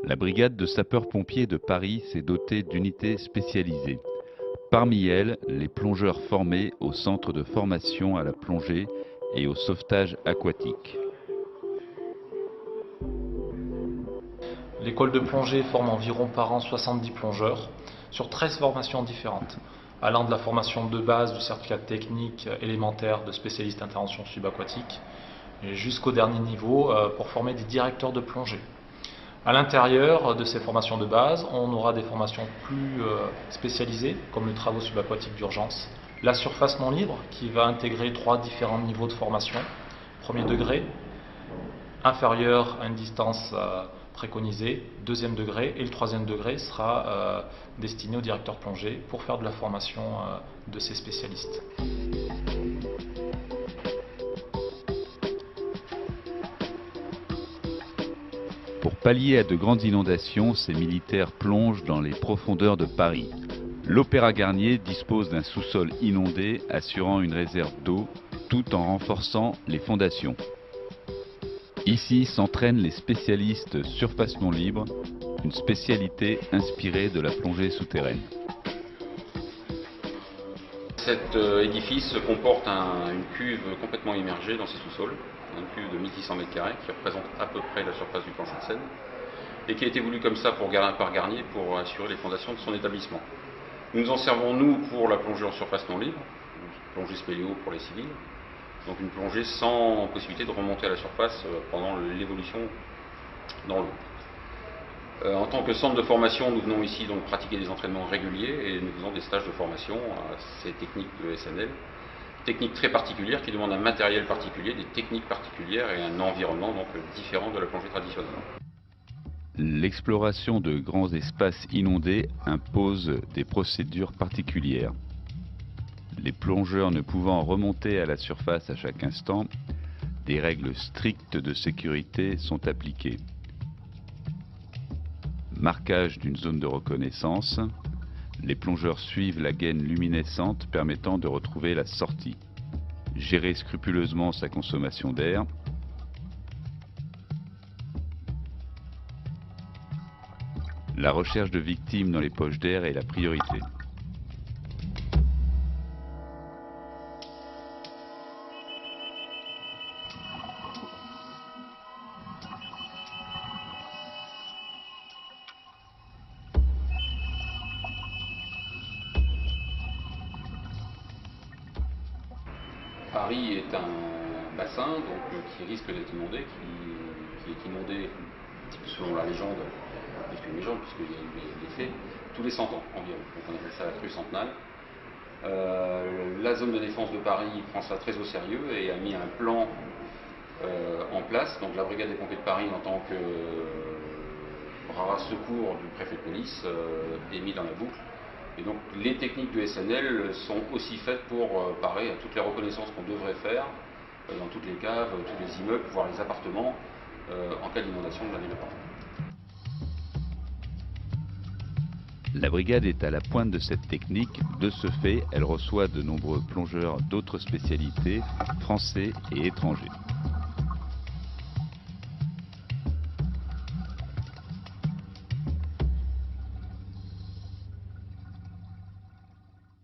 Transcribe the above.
La brigade de sapeurs-pompiers de Paris s'est dotée d'unités spécialisées. Parmi elles, les plongeurs formés au centre de formation à la plongée et au sauvetage aquatique. L'école de plongée forme environ par an 70 plongeurs sur 13 formations différentes, allant de la formation de base du certificat technique élémentaire de spécialiste intervention subaquatique jusqu'au dernier niveau pour former des directeurs de plongée. À l'intérieur de ces formations de base, on aura des formations plus spécialisées, comme le travaux subaquatiques d'urgence, la surface non libre, qui va intégrer 3 différents niveaux de formation. Premier degré, inférieur à une distance préconisée, deuxième degré, et le troisième degré sera destiné au directeur de plongée pour faire de la formation de ces spécialistes. Pour pallier à de grandes inondations, ces militaires plongent dans les profondeurs de Paris. L'Opéra Garnier dispose d'un sous-sol inondé assurant une réserve d'eau tout en renforçant les fondations. Ici s'entraînent les spécialistes surface non libre, une spécialité inspirée de la plongée souterraine. Cet édifice comporte une cuve complètement immergée dans ses sous-sols, une cuve de 1600 m² qui représente à peu près la surface du plancher de Seine et qui a été voulu comme ça par Garnier pour assurer les fondations de son établissement. Nous nous en servons nous pour la plongée en surface non libre, plongée spéléo pour les civils, donc une plongée sans possibilité de remonter à la surface pendant l'évolution dans l'eau. En tant que centre de formation, nous venons ici donc pratiquer des entraînements réguliers et nous faisons des stages de formation à ces techniques de SNL. Techniques très particulières qui demandent un matériel particulier, des techniques particulières et un environnement donc différent de la plongée traditionnelle. L'exploration de grands espaces inondés impose des procédures particulières. Les plongeurs ne pouvant remonter à la surface à chaque instant, des règles strictes de sécurité sont appliquées. Marquage d'une zone de reconnaissance, les plongeurs suivent la gaine luminescente permettant de retrouver la sortie. Gérer scrupuleusement sa consommation d'air. La recherche de victimes dans les poches d'air est la priorité. Paris est un bassin qui risque d'être inondé, qui est inondé, un petit peu selon la légende, puisqu'il y a eu des faits, tous les 100 ans environ. Donc on appelle ça la crue centenale. La zone de défense de Paris prend ça très au sérieux et a mis un plan en place. Donc la brigade des pompiers de Paris, en tant que bras secours du préfet de police, est mis dans la boucle. Et donc les techniques du SNL sont aussi faites pour parer à toutes les reconnaissances qu'on devrait faire dans toutes les caves, tous les immeubles, voire les appartements, en cas d'inondation de la ville de Paris. La brigade est à la pointe de cette technique. De ce fait, elle reçoit de nombreux plongeurs d'autres spécialités, français et étrangers.